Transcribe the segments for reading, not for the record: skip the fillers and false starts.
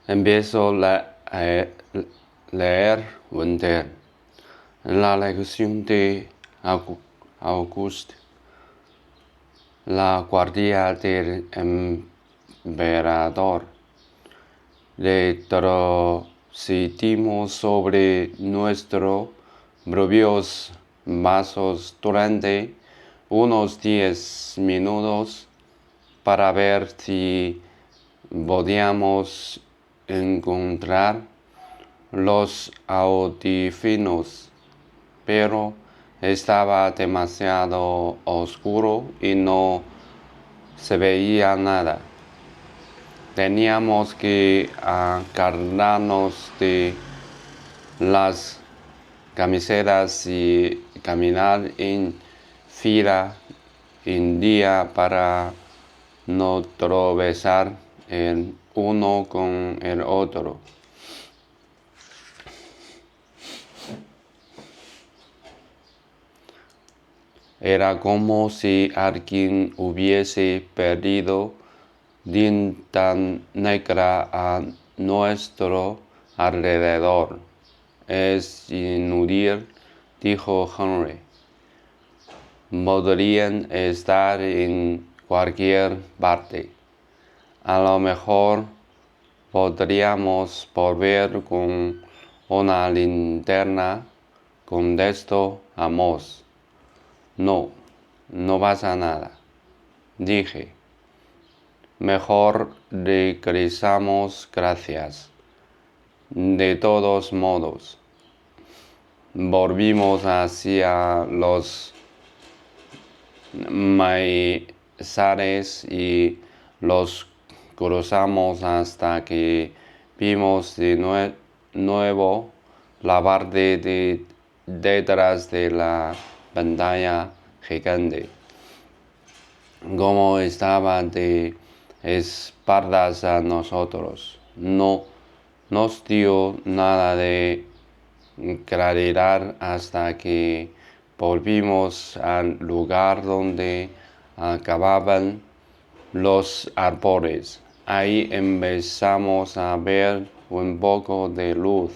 Empiezo a leer Voltaire. La lección de Auguste. La guardia del emperador. Retrocedimos sobre nuestros propios vasos durante unos 10 minutos para ver si podíamos encontrar los audífonos, pero estaba demasiado oscuro y no se veía nada. Teníamos que agarrarnos de las camisetas y caminar en fila india para no tropezar el uno con el otro. Era como si alguien hubiese perdido tinta negra a nuestro alrededor. Es inútil, dijo Henry. Podrían estar en cualquier parte. A lo mejor podríamos volver con una linterna, contestó Amos. No pasa nada, dije. Mejor regresamos, gracias. De todos modos, volvimos hacia los maizales y los cruzamos hasta que vimos de nuevo la parte detrás de la pantalla gigante. Como estaba de espaldas a nosotros, no nos dio nada de claridad hasta que volvimos al lugar donde acababan los árboles. Ahí empezamos a ver un poco de luz.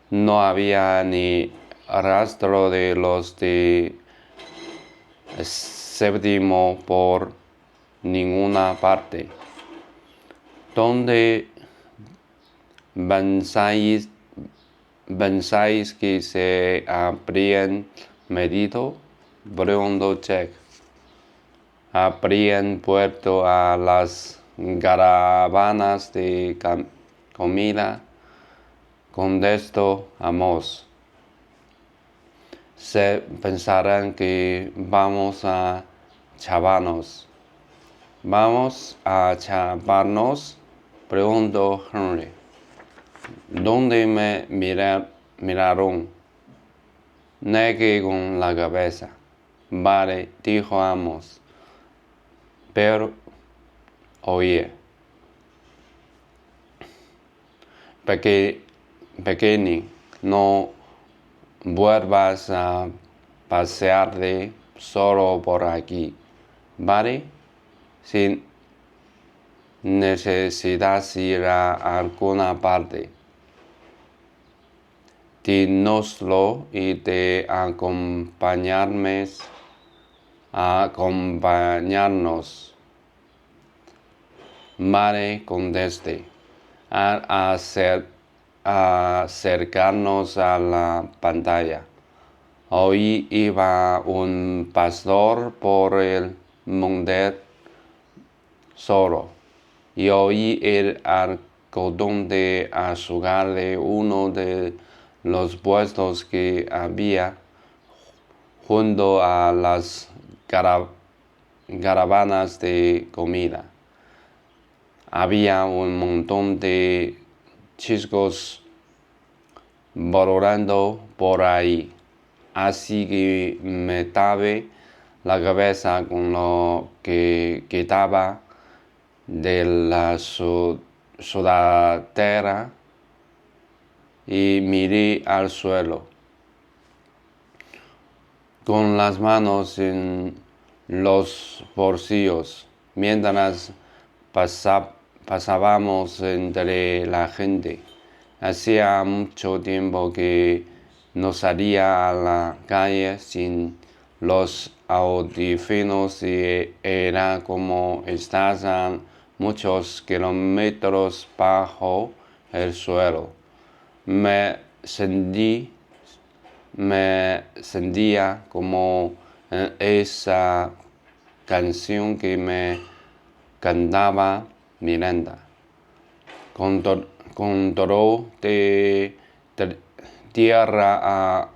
No había ni rastro de los de séptimo por ninguna parte. ¿Dónde pensáis que se habrían metido? Preguntó Jack. Habrían vuelto a las caravanas de comida, contestó Amos. Se pensarán que vamos a chavarnos. ¿Vamos a chavarnos? Preguntó Henry. ¿Dónde me miraron? Negué con la cabeza. Vale, dijo Amos. Pero, oye, pequeño, no vuelvas a pasearte solo por aquí, ¿vale? Si necesitas ir a alguna parte, dínoslo y te acompañarnos. Vale, contesté. Al acercarnos a la pantalla, hoy iba un pastor por el monte solo, y oí el algodón de azúcar de uno de los puestos que había junto a las caravanas de comida. Había un montón de chicos volando por ahí, así que me tapé la cabeza con lo que quedaba de la sudadera y miré al suelo. Con las manos en los bolsillos, mientras pasábamos entre la gente. Hacía mucho tiempo que no salía a la calle sin los audífonos y era como estar a muchos kilómetros bajo el suelo. Me sentía como en esa canción que me cantaba Miranda. Control de tierra a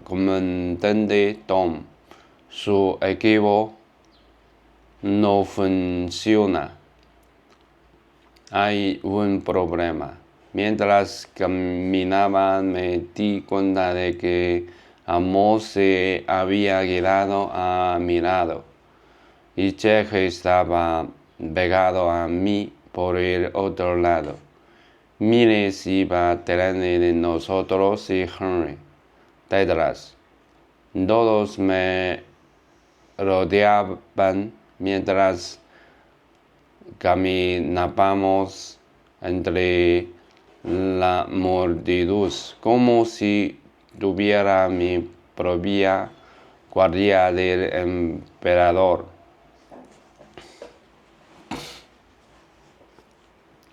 comandante Tom. Su equipo no funciona. Hay un problema. Mientras caminaba me di cuenta de que Amos se había quedado a mi lado y Jack estaba pegado a mí por el otro lado. Miles iba delante de nosotros y Henry detrás. Todos me rodeaban mientras caminábamos entre la multitud, como si tuviera mi propia guardia del emperador.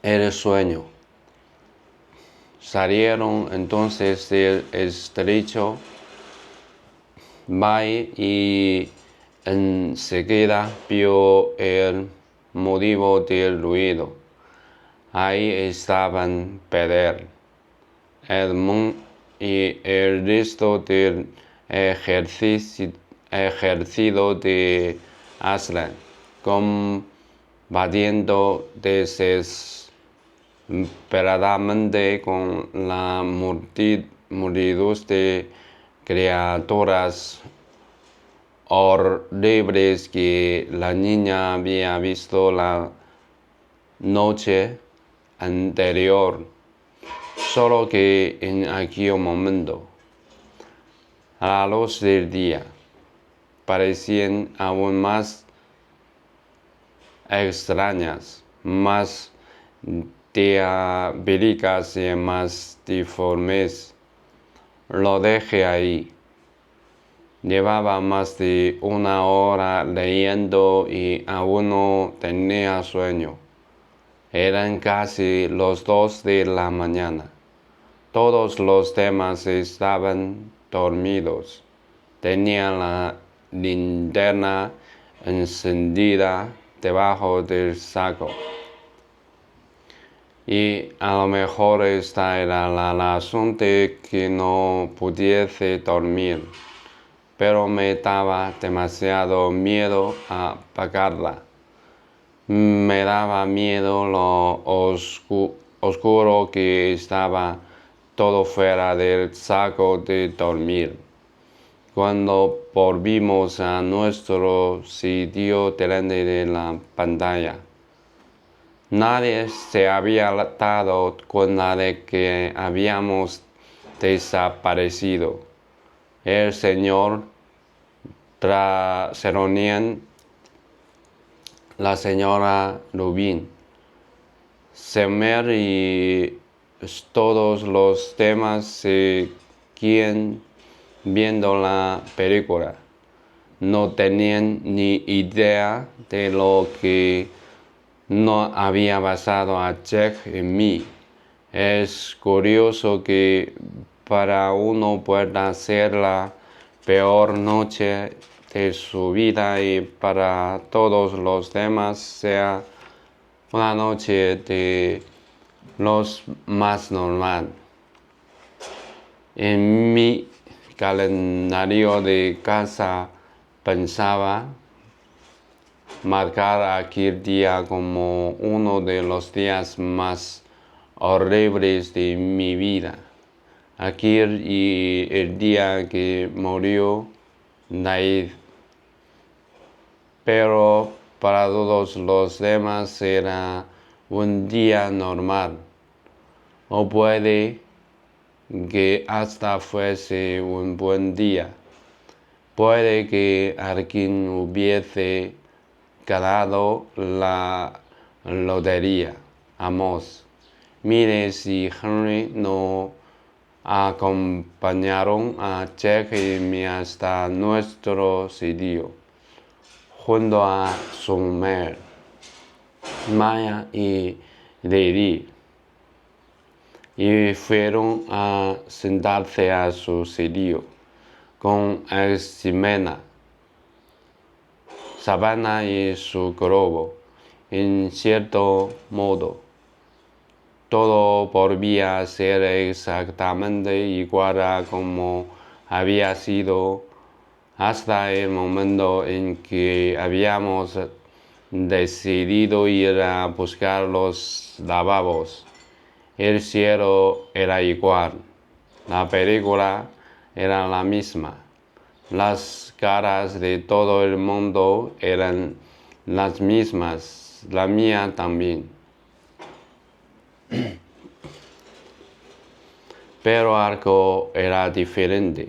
El sueño. Salieron entonces del estrecho valle y enseguida vio el motivo del ruido. Ahí estaban Peter, Edmund y el resto del ejército de Aslan, combatiendo desesperadamente con la multitud de criaturas horribles que la niña había visto la noche anterior, solo que en aquel momento, a la luz del día, parecían aún más extrañas, más diabólicas y más deformes. Lo dejé ahí. Llevaba más de una hora leyendo y aún no tenía sueño. Eran casi las 2 de la mañana. Todos los demás estaban dormidos. Tenía la linterna encendida debajo del saco. Y a lo mejor esta era la razón de que no pudiese dormir, pero me daba demasiado miedo apagarla. Me daba miedo lo oscuro que estaba todo fuera del saco de dormir. Cuando volvimos a nuestro sitio delante de la pantalla, nadie se había dado cuenta de que habíamos desaparecido. El señor Trelawney, la señora Rubin, Semer y todos los demás seguían viendo la película. No tenían ni idea de lo que no había pasado a Jack y mí. Es curioso que para uno pueda ser la peor noche de su vida y para todos los demás sea una noche de los más normal. En mi calendario de casa pensaba marcar aquel día como uno de los días más horribles de mi vida. Aquel y el día que murió Dave. Pero para todos los demás era un día normal. O puede que hasta fuese un buen día. Puede que alguien hubiese ganado la lotería. Amos, Miles y Henry no acompañaron a Jack y me hasta nuestro sitio, junto a Summer, Maya y Lady, y fueron a sentarse a su sitio con Ximena, Savannah y su globo. En cierto modo, todo volvía a ser exactamente igual a como había sido hasta el momento en que habíamos decidido ir a buscar los lavabos. El cielo era igual, la película era la misma, las caras de todo el mundo eran las mismas, la mía también. Pero algo era diferente,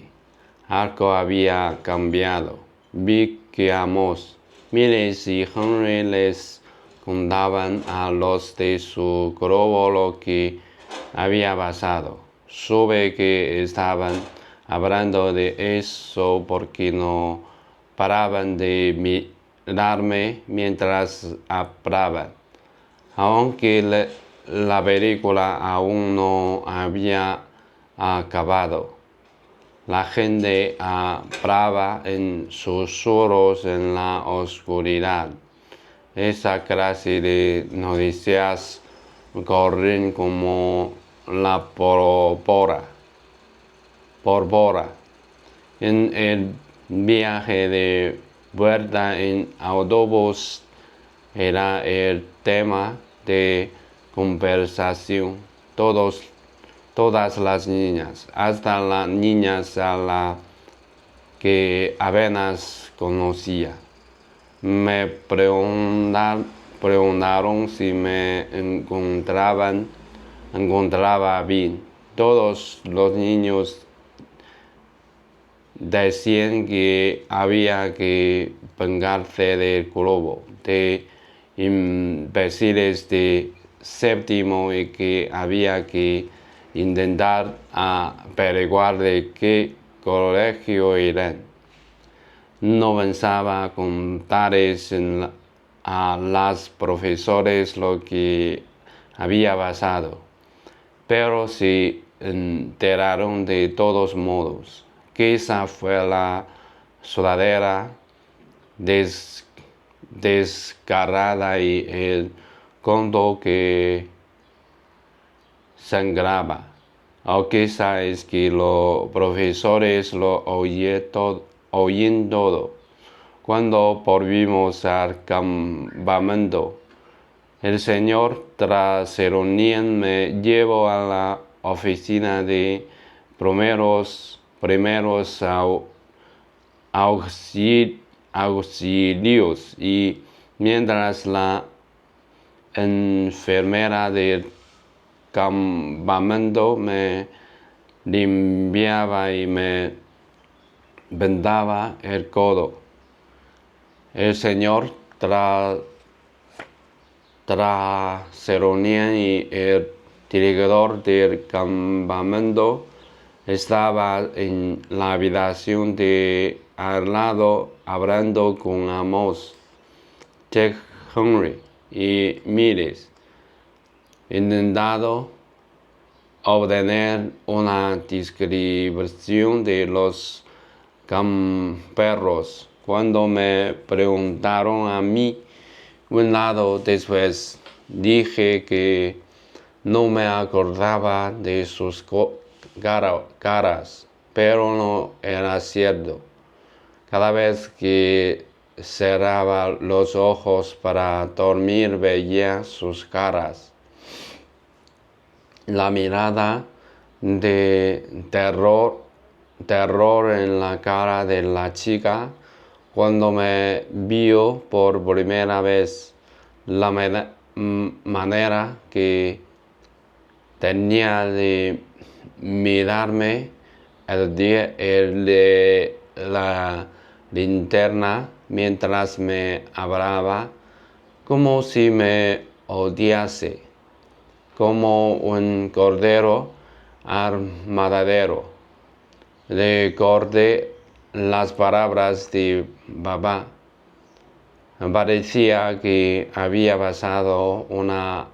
algo había cambiado. Vi que Amos, Miles y Henry les contaban a los de su globo lo que había pasado. Supe que estaban hablando de eso porque no paraban de mirarme mientras hablaban. Aunque la película aún no había acabado. La gente hablaba en susurros en la oscuridad. Esa clase de noticias corren como la pólvora. En el viaje de vuelta en autobús era el tema de conversación. Todas las niñas, hasta las niñas a las que apenas conocía, me preguntaron si me encontraba bien. Todos los niños decían que había que vengarse del globo de imbéciles de séptimo y que había que intentar averiguar de qué colegio eran. No pensaba contarles a las profesores lo que había pasado, pero se enteraron de todos modos, que esa fue la sudadera desgarrada y el conto que sangraba. O quizá es que los profesores lo oyen todo. Cuando volvimos al campamento, el señor Traseronian me llevó a la oficina de primeros auxilios y mientras la enfermera del campamento me limpiaba y me vendaba el codo, el señor Traseronian y el director del campamento estaba en la habitación de al lado hablando con Amos, Jack, Henry y Miles, intentando obtener una descripción de los camperos. Cuando me preguntaron a mí, un lado después dije que no me acordaba de sus caras, pero no era cierto. Cada vez que cerraba los ojos para dormir veía sus caras. La mirada de terror en la cara de la chica cuando me vio por primera vez, la manera que tenía de mirarme, el de la linterna mientras me hablaba como si me odiase, como un cordero al matadero. Recordé las palabras de papá. Parecía que había pasado una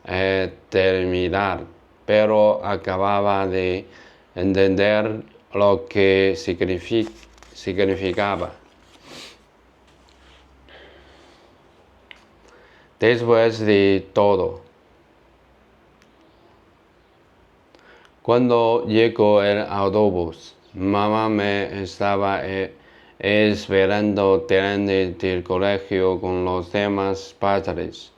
eternidad, pero acababa de entender lo que significaba. Después de todo, cuando llegó el autobús, mamá me estaba esperando delante del colegio con los demás padres.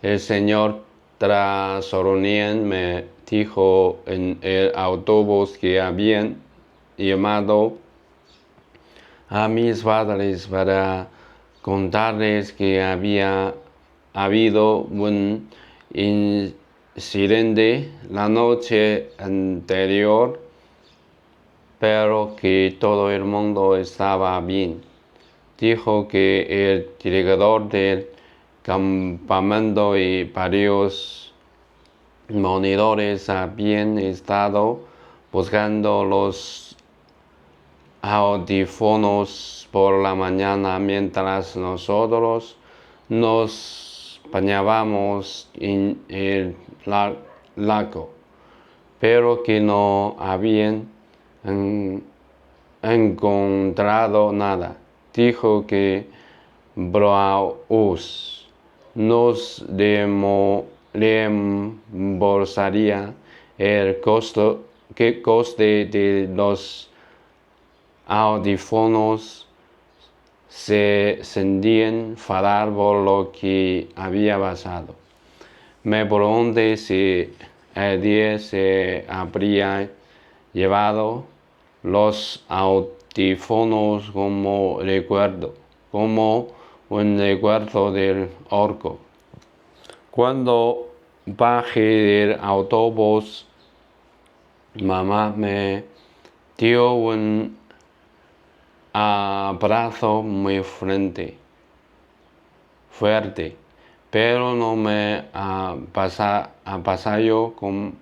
El señor Trasoronian me dijo en el autobús que habían llamado a mis padres para contarles que había habido un incidente la noche anterior, pero que todo el mundo estaba bien. Dijo que el director del campamento y varios monitores habían estado buscando los audífonos por la mañana mientras nosotros nos bañábamos en el lago, pero que no habían encontrado nada. Dijo que Bruce nos reembolsaría el coste de los audífonos. Se sentían enfadar por lo que había pasado. Me pregunté si Eddie se habría llevado los audífonos como un recuerdo del orco. Cuando bajé del autobús, mamá me dio un abrazo muy fuerte, pero no me pasó con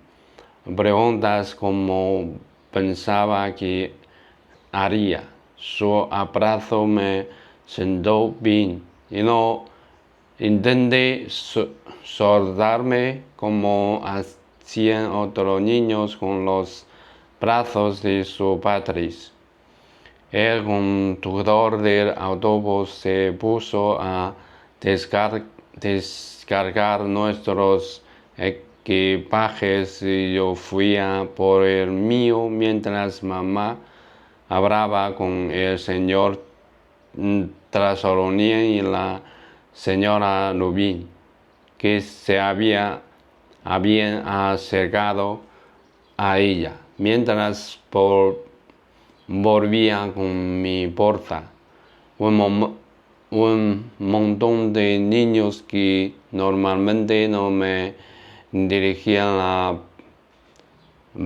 preguntas como pensaba que haría. Su abrazo me sentó bien y no intenté soltarme como hacían otros niños con los brazos de sus padres. El conductor del autobús se puso a descargar nuestros equipajes y yo fui a por el mío mientras mamá hablaba con el señor Trasoronian y la señora Lubin, que se habían acercado a ella, mientras volvía con mi bolsa. Un montón de niños que normalmente no me dirigían la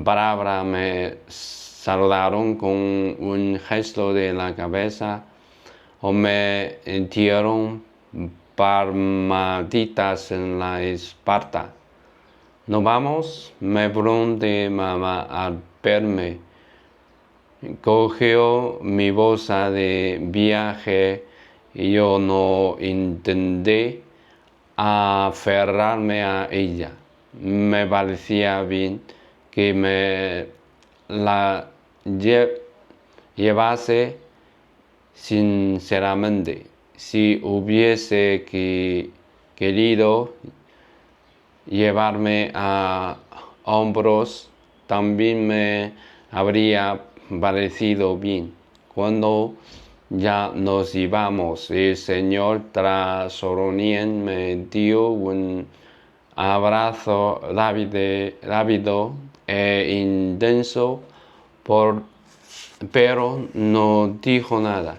palabra me saludaron con un gesto de la cabeza o me dieron palmaditas en la espalda. ¿Nos vamos?, me pregunté mamá al verme. Cogió mi bolsa de viaje y yo no intenté aferrarme a ella. Me parecía bien que me la llevase sinceramente. Si hubiese querido llevarme a hombros, también me habría parecido bien. Cuando ya nos íbamos, el señor Trasoronian me dio un abrazo rápido e intenso, pero no dijo nada.